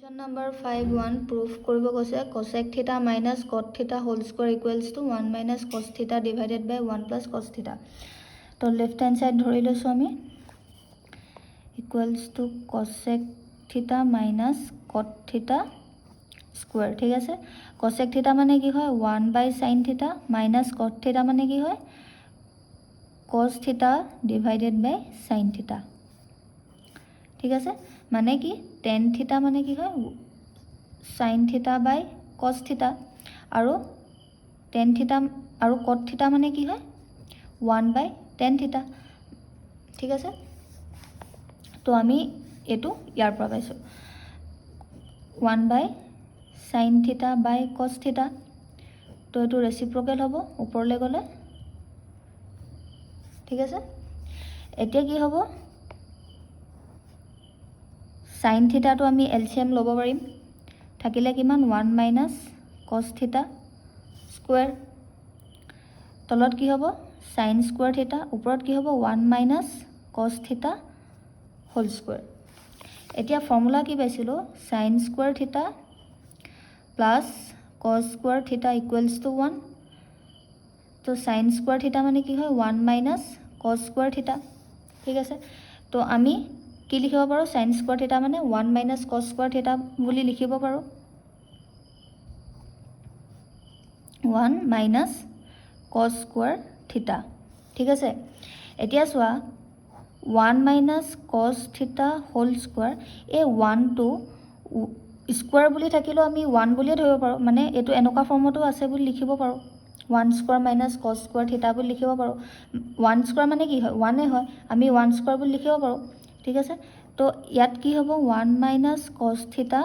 Question number 5.1 proof কৰিব কৈছে cosec theta minus cot theta whole square equals to 1 minus cos theta divided by 1 plus cos theta. তো left hand side ধৰি লৈছো আমি equals to cosec theta minus cot theta square ঠিক আছে cosec theta মানে কি হয় 1 by sin theta minus cot theta মানে কি হয় cos theta divided by sin theta ঠিক আছে মানে কি tan theta মানে কি হয় sin theta by cos theta আৰু tan theta আৰু cot theta মানে কি হয় 1 by tan theta ঠিক আছে তো আমি এটো ইয়াৰ পৰা পাইছো 1 by sin theta by cos theta তো এটো ৰেচিপ্ৰকেল হ'ব ওপৰলে গলে ঠিক আছে এতিয়া কি হ'ব sin theta to আমি LCM লব পাৰিম থাকিলে কিমান 1 minus cos theta square তলত কি হ'ব sin square theta ওপৰত কি হ'ব 1 minus cos theta whole square এতিয়া ফৰ্মুলা কি পাইছিলো sin square theta plus cos square theta equals to 1 তো sin square theta মানে কি হয় 1 minus cos square theta ঠিক আছে তো আমি কি লিখিব পাৰো sin square theta মানে 1 minus cos square theta বুলি লিখিব পাৰো 1 minus cos square theta ঠিক আছে এতিয়া সোয়া 1 minus cos theta whole square এই 1 to স্কয়াৰ বুলি থাকিলো আমি 1 বুলি ধৰিব পাৰো মানে এটো এনেকা ফৰ্মটো আছে বুলি লিখিব পাৰো 1 square minus cos square theta বুলি লিখিব পাৰো 1 square মানে কি হয় 1 এ হয় আমি 1 square বুলি লিখিব পাৰো ঠিক আছে তো ইয়াত কি হ'ব 1 minus cos theta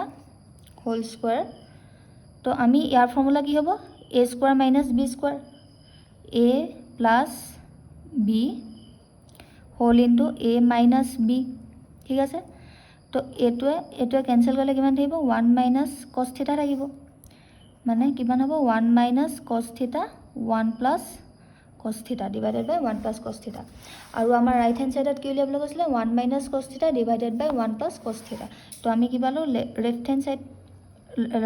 whole square তো আমি ইয়াৰ ফৰ্মুলা কি হ'ব a square minus b square a plus b whole into a minus b ঠিক আছে তো এটোৱে ক্যান্সেল কৰিলে কিমান থাকিব 1 minus cos theta থাকিব মানে কিমান হ'ব 1 minus cos theta 1 plus cos theta divided by 1 plus cos theta আৰু আমাৰ ৰাইট হ্যান্ড সাইডত কি উলিয়াবলৈ কৈছিলে 1 minus cos theta divided by 1 plus cos theta তো আমি কি পালো left hand side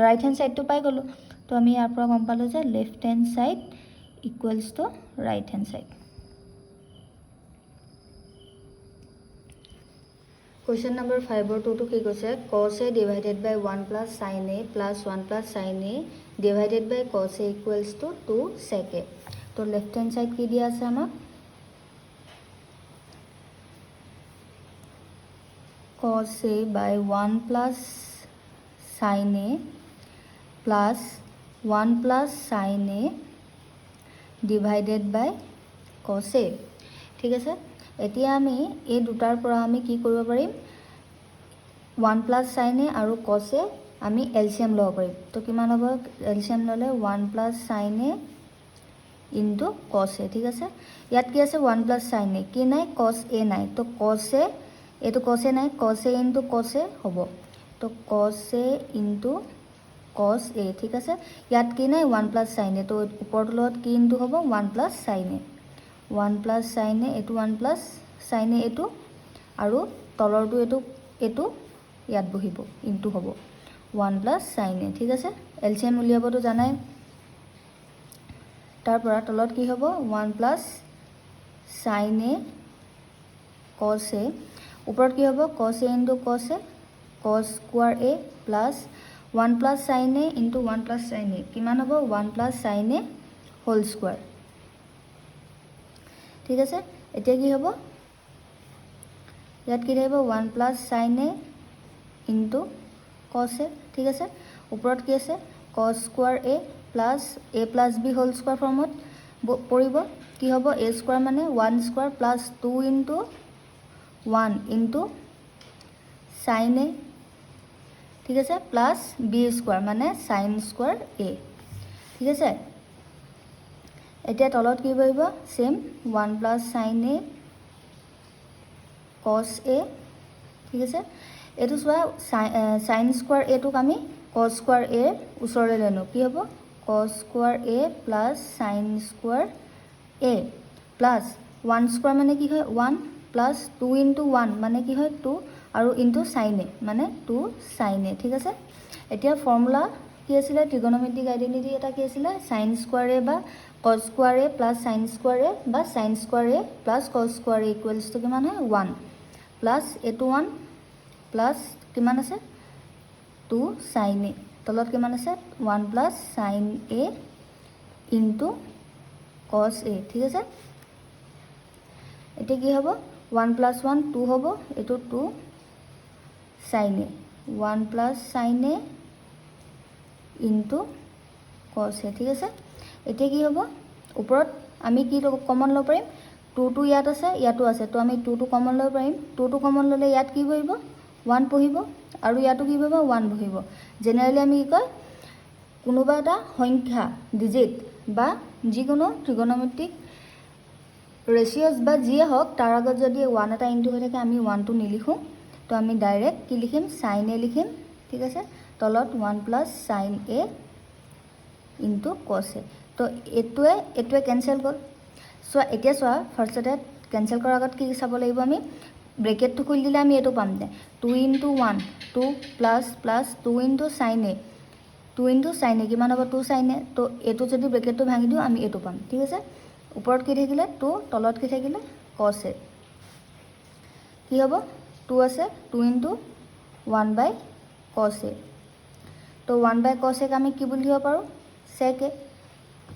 right hand সাইডটো পাই গলো তো আমি ইয়াৰ পৰা গম পালো যে left hand side equals to right hand side Question number 5 or 2 to কি কৈছে cos a divided by 1 plus sin a plus 1 plus sin a divided by cos a equals to 2 sec a তো left hand side কি দিয়া আছে আমাক cos a by 1 plus sin a plus 1 plus sin a divided by cos a ঠিক আছে এতিয়া আমি এই দুটাৰ পৰা আমি কি কৰিব পাৰিম 1 plus sin a আৰু cos a আমি LCM লব পাৰিম তো কিমান হ'ব LCM ললে 1 plus sin a into cos a ঠিক আছে ইয়াত কি আছে 1 plus sin a কি নাই cos a নাই তো cos a এটো cos a নাই cos a into cos a হ'ব তো cos a into cos a ঠিক আছে ইয়াত কি নাই 1 plus sin a তো ওপৰৰ লগত কি into হ'ব 1 plus sin a 1 plus sin a এটো 1 plus sin a এটো আৰু তলৰটো এটো ইয়াত বহিব into হ'ব 1 plus sin a ঠিক আছে LCM উলিয়াবটো জানাই তাৰ পৰা তলত কি হ'ব 1 plus sin a cos a ওপৰত কি হ'ব cos a into cos a cos square a plus 1 plus sin a into 1 plus sin a কিমান হ'ব 1 plus sin a whole square ঠিক আছে এতিয়া কি হ'ব ইয়াত কি থাকিব 1 plus sin a into cos a ঠিক আছে ওপৰত কি আছে cos square a plus a plus b whole square ফৰ্মত পৰিব কি হ'ব a square মানে 1 square plus 2 into 1 into sin a ঠিক আছে plus b square মানে sin square a ঠিক আছে এতিয়া তলত কি বহিব same 1 plus sin a cos a ঠিক আছে এটো সোয়া sin square a টোক আমি cos square a উছৰলে লনো কি হ'ব cos square a plus sin square a plus 1 square মানে কি হয় 1 plus 2 into 1 মানে কি হয় 2 আৰু ইনটু sin a মানে 2 sin a ঠিক আছে এতিয়া ফৰ্মুলা কি আছিল ট্ৰিগোনোমেট্ৰিক আইডেন্টিটি এটা কি আছিল sin স্কয়াৰ a বা cos square a plus sin square a বা sin square a plus cos square a equals to কিমান হয় 1 প্লাস a2 1 প্লাস কিমান আছে 2 sin a তলত কিমান আছে 1 plus sin a into cos a ঠিক আছে এতিয়া কি হ'ব 1 plus 1 2 হ'ব এটো 2 sin a 1 plus sin a into cos a ঠিক আছে এতিয়া কি হ'ব ওপৰত আমি কি কমন লব পাৰিম 2 2 ইয়াত আছে ইয়াতো আছে তো আমি 2 2 কমন লব পাৰিম 2 2 কমন ললে ইয়াত কি বহিব 1 বহিব আৰু ইয়াতো কি বহিব 1 বহিব জেনাৰেলি আমি কি কয় কোনোবা এটা সংখ্যা ডিজিট বা যিকোনো ট্ৰিগোনোমেট্ৰিক ৰেশিওস বা যিয়ে হওক তাৰ আগত যদি 1 এটা ইনটু হৈ থাকে আমি 1 টো নিলিখো তো আমি ডাইৰেক্ট কি লিখিম sin a লিখিম ঠিক আছে তলত 1 plus sin a into cos a তো এটোৱে ক্যান্সেল গল সো এতিয়া সোয়া ফাৰ্স্টতে ক্যান্সেল কৰাৰ আগত কি চাব লাগিব আমি ব্ৰেকেটটো খুলি দিলে আমি এটো পাম দে 2 into 1 2 plus plus 2 into sin a 2 into sin a কিমান হ'ব 2 sin a তো এটো যদি ব্ৰেকেটটো ভাঙি দিও আমি এটো পাম ঠিক আছে ওপৰত কি থাকিলে 2 তলত কি থাকিলে cos a কি হ'ব 2 আছে 2 into 1 by cos a তো 1 by cos a আমি কি বুলি লিখিব পাৰো sec a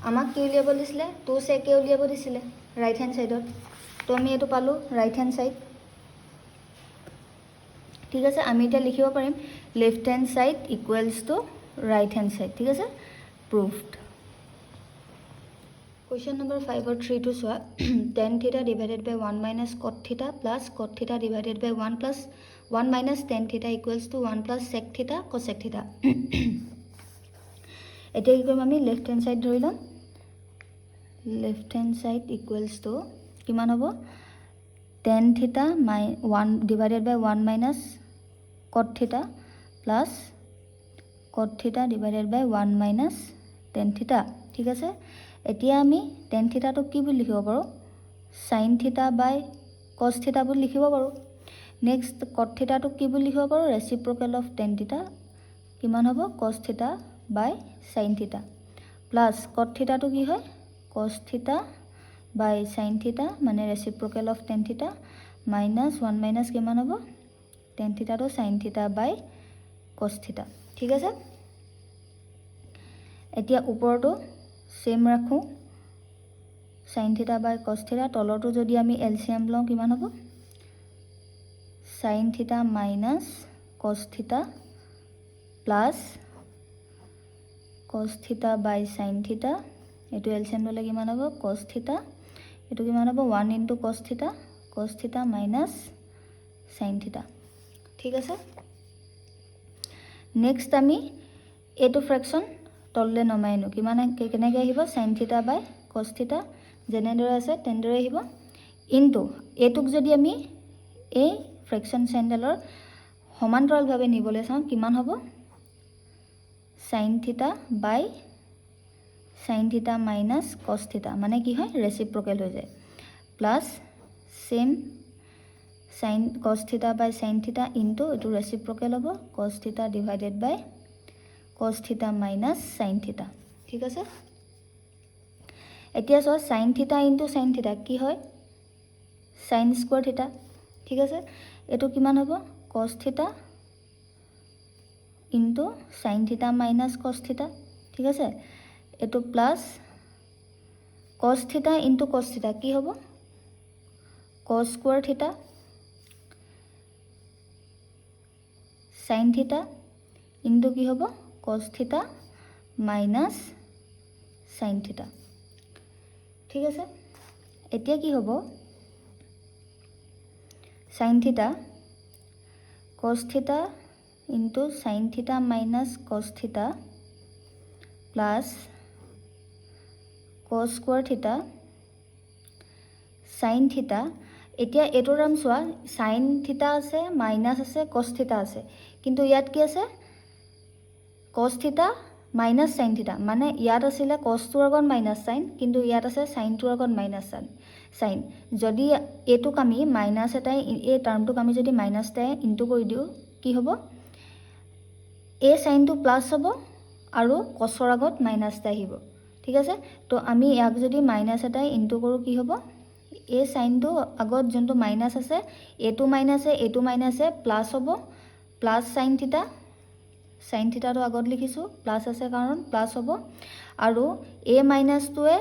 আমাক কি উলিয়াব দিছিলে 2 sec a উলিয়াব দিছিলে রাইট হ্যান্ড সাইডত তো আমি এটো পালো রাইট হ্যান্ড সাইড ঠিক আছে আমি এটা লিখিব পাৰিম left hand side equals to right hand side ঠিক আছে proved Question number 5 or 3 to solve tan theta divided by 1 minus cot theta plus cot theta divided by 1 plus 1 minus tan theta equals to 1 plus sec theta cosec theta. এতিয়া কি কৰিম আমি left hand side ধৰি লম left hand side equals to কিমান হ'ব tan theta 1 divided by 1 minus cot theta plus cot theta divided by 1 minus tan theta ঠিক আছে এতিয়া আমি tan theta টো কি বুলি লিখিব পাৰো sin theta by cos theta বুলি লিখিব পাৰো নেক্সট cot theta টো কি বুলি লিখিব পাৰো ৰেচিপ্ৰকেল অফ tan theta কিমান হ'ব cos theta by sin theta plus cot theta টো কি হয় cos theta by sin theta মানে ৰেচিপ্ৰকেল of tan theta minus 1 minus কিমান হ'ব tan theta টো sin theta by cos theta ঠিক আছে এতিয়া ওপৰটো সেম ৰাখো sin theta by cos theta তলটো যদি আমি এলসিএম লওঁ কিমান হ'ব sin theta minus cos theta plus cos theta by sin theta এটো এলসিএম ললে কিমান হ'ব cos theta এটো কিমান হ'ব 1 into cos theta minus sin theta ঠিক আছে নেক্সট আমি এটো ফ্র্যাকশন তললে নমাইনো কিমান কেনেকৈ আহিব sin theta by cos theta যেনেদৰে আছে তেনেদৰে আহিব ইনটু এটুক যদি আমি এই ফ্ৰ্যাকশন চেণ্ডেলৰ সমান্তৰালভাৱে নিবলৈ চাওঁ কিমান হ'ব sin theta by sin theta minus cos theta মানে কি হয় ৰেচিপ্ৰকেল হৈ যায় plus same sin cos theta by sin theta into এটো ৰেচিপ্ৰকেল হ'ব cos theta divided by cos theta minus sin theta ঠিক আছে এতিয়া so sin theta into sin theta কি হয় sin square theta ঠিক আছে এটো কিমান হ'ব cos theta into sin theta minus cos theta ঠিক আছে এটো plus cos theta into cos theta কি হ'ব cos square theta sin theta into কি হ'ব cos theta minus sin theta ঠিক আছে এতিয়া কি হ'ব sin theta cos theta into sin theta minus cos theta plus cos square theta sin theta এতিয়া এটোৰ নাম সোয়া sin theta আছে minus আছে cos theta আছে কিন্তু ইয়াত কি আছে cos theta মাইনাছ চাইন থিটা মানে ইয়াত আছিলে কছটোৰ আগত মাইনাছ চাইন কিন্তু ইয়াত আছে চাইনটোৰ আগত মাইনাছ চাইন যদি এইটোক আমি মাইনাছ এটাই এই টাৰ্মটোক আমি যদি মাইনাছ এটাই ইনটু কৰি দিওঁ কি হ'ব এই চাইনটো প্লাছ হ'ব আৰু কছৰ আগত মাইনাছ এটা আহিব ঠিক আছে তো আমি ইয়াক যদি মাইনাছ এটাই ইনটু কৰোঁ কি হ'ব এই চাইনটো আগত যোনটো মাইনাছ আছে এইটো মাইনাছে প্লাছ হ'ব প্লাছ চাইন থিটাটো আগত লিখিছোঁ প্লাছ আছে কাৰণ প্লাছ হ'ব আৰু এই মাইনাছটোৱে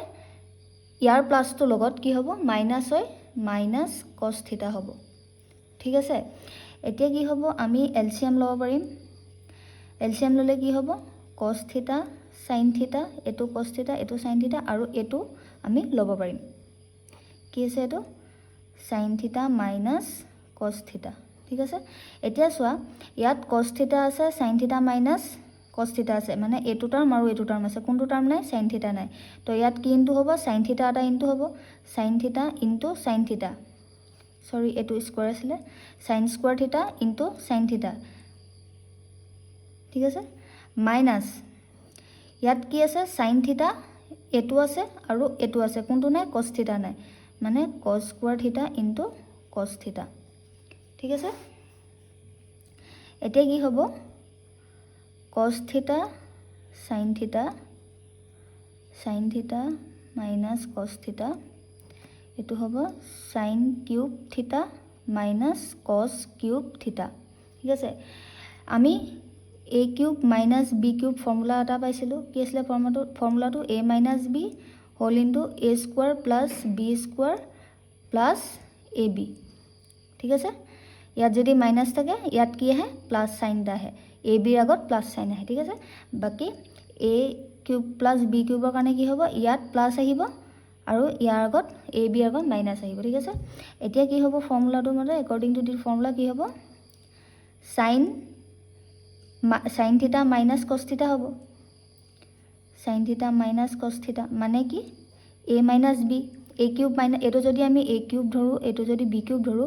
ইয়াৰ প্লাছটোৰ লগত কি হ'ব মাইনাছ হয় মাইনাছ কছ থিটা হ'ব ঠিক আছে এতিয়া কি হ'ব আমি এলচিএম ল'ব পাৰিম এলচিএম ল'লে কি হ'ব কছ থিটা সাইন থিটা এইটো কছ থিটা এইটো সাইন থিটা আৰু এইটো আমি ল'ব পাৰিম কি আছে এইটো সাইন থিটা মাইনাছ কছ থিটা ঠিক আছে এতিয়া চোৱা ইয়াত কছ থিটা আছে সাইন থিটা মাইনাছ কছ থিটা আছে মানে এইটো টাৰ্ম আৰু এইটো টাৰ্ম আছে কোনটো টাৰ্ম নাই সাইন থিটা নাই তো ইয়াত কি ইনটু হ'ব সাইন থিটা এটা ইনটু হ'ব sine theta into sine theta সৰি এইটো স্কয়াৰ আছিলে সাইন স্কয়াৰ থিটা ইনটু সাইন থিটা ঠিক আছে মাইনাছ ইয়াত কি আছে সাইন থিটা এইটো আছে আৰু এইটো আছে কোনটো নাই কছ থিটা নাই মানে কছ স্কয়াৰ থিটা ইনটু কছ থিটা ঠিক আছে এতিয়া কি হ'ব cos theta sin theta minus cos theta এটো হ'ব sin cube theta minus cos cube theta ঠিক আছে আমি a cube minus b cube formula এটা পাইছিলো কি আছিল ফৰ্মুলাটো a minus b whole into a square plus b square plus ab ঠিক আছে ইয়াত যদি মাইনাস থাকে ইয়াত কি আহে প্লাস সাইন দা আহে a b আগত প্লাস সাইন আহে ঠিক আছে বাকি a কিউব প্লাস b কিউবৰ কাৰণে কি হ'ব ইয়াত প্লাস আহিব আৰু ইয়াৰ আগত a b আগত মাইনাস আহিব ঠিক আছে এতিয়া কি হ'ব ফৰ্মুলাটো মতে একৰ্ডিং টু দি ফৰ্মুলা কি হ'ব sin theta minus cos theta হ'ব sin theta minus cos theta মানে কি a minus b a cube minus এটো যদি আমি a কিউব ধৰো এটো যদি b কিউব ধৰো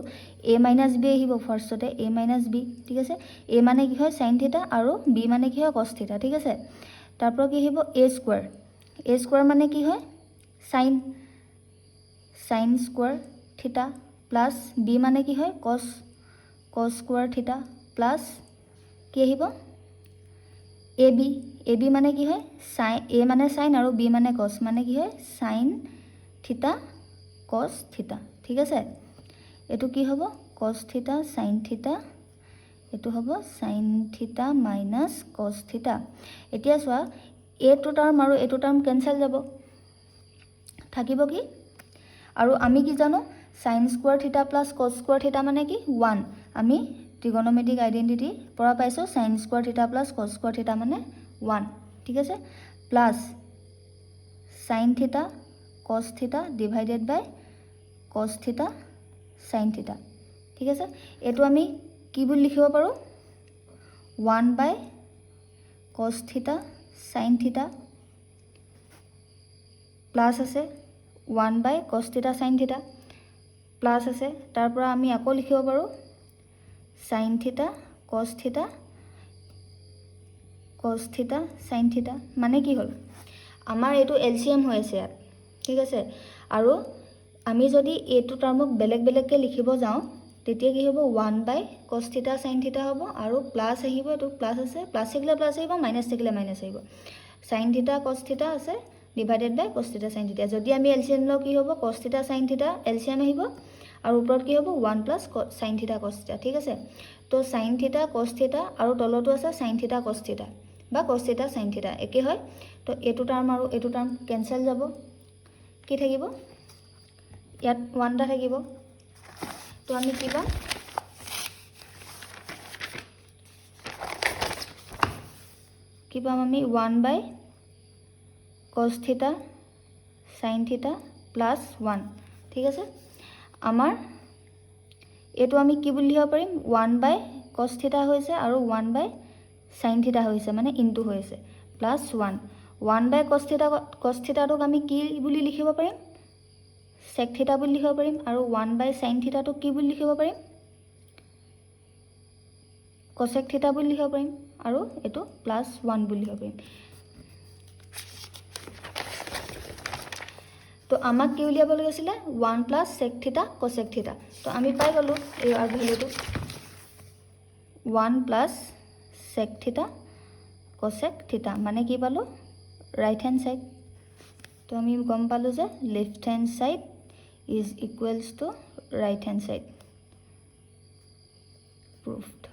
a minus b আহিব ফাৰ্ষ্টতে a minus b ঠিক আছে a মানে কি হয় sin theta আৰু b মানে কি হয় cos theta ঠিক আছে তাৰপৰ কি আহিব a square মানে কি হয় sin square theta plus b মানে কি হয় cos square theta plus কি আহিব ab মানে কি হয় sin a মানে sin আৰু b মানে cos মানে কি হয় sin theta cos theta ঠিক আছে এটো কি হ'ব cos theta sin theta এটো হ'ব sin theta minus cos theta এতিয়া চোৱা এটো টাৰ্ম আৰু এটো টাৰ্ম ক্যান্সেল যাব থাকিব কি আৰু আমি কি জানো sin square theta plus cos square theta মানে কি 1 আমি trigonometric identity পৰা পাইছো sin square theta plus cos square theta মানে 1 ঠিক আছে plus sin theta cos theta divided by cos theta sin theta ঠিক আছে এটো আমি কি বুলি লিখিব পাৰো 1 by cos theta sin theta plus আছে 1 by cos theta sin theta plus আছে তাৰ পৰা আমি আকৌ লিখিব পাৰো sin theta cos theta sin theta মানে কি হল আমাৰ এটো এলসিএম হৈ আছে ইয়াত ঠিক আছে আৰু আমি যদি এটো টাৰ্মক বেলেগ বেলেগকে লিখিব যাও তেতিয়া কি হ'ব 1 by cos theta sin theta হ'ব আৰু প্লাস আহিব এটো প্লাস আছে প্লাস থাকিলে প্লাস আহিব মাইনাস থাকিলে মাইনাস আহিব sin theta cos theta আছে divided by cos theta sin theta যদি আমি এলসিএম লও কি হ'ব cos theta sin theta LCM আহিব আৰু ওপৰত কি হ'ব 1 plus sin theta cos theta ঠিক আছে তো sin theta cos theta আৰু তলতো আছে sin theta cos theta বা cos theta sin theta একে হয় তো এটো টাৰ্ম আৰু এটো টাৰ্ম ক্যান্সেল যাব কি থাকিব ইয়াত 1 টা থাকিব তো আমি কি পাম আমি 1 by cos theta sin theta plus 1 ঠিক আছে আমাৰ এটো আমি কি বুলি লিখিব পাৰিম 1 by cos theta হৈছে আৰু 1 by sin theta হৈছে মানে ইনটু হৈছে plus 1 by cos theta টোক আমি কি বুলি লিখিব পাৰিম sec theta বুলি লিখিব পাৰিম আৰু 1 by sin theta টোক কি বুলি লিখিব পাৰিম cosec theta বুলি লিখিব পাৰিম আৰু এটো plus 1 বুলি লিখিব পাৰিম তো আমাক কি উলিয়াব লাগিছিলে 1 প্লাস sec থিটা cosec থিটা তো আমি পাই গলো এই আর ভ্যালুটো 1 প্লাস sec থিটা cosec থিটা মানে কি পালো রাইট হ্যান্ড সাইড তো আমি গম পালো যে left hand side is equals to right hand side proved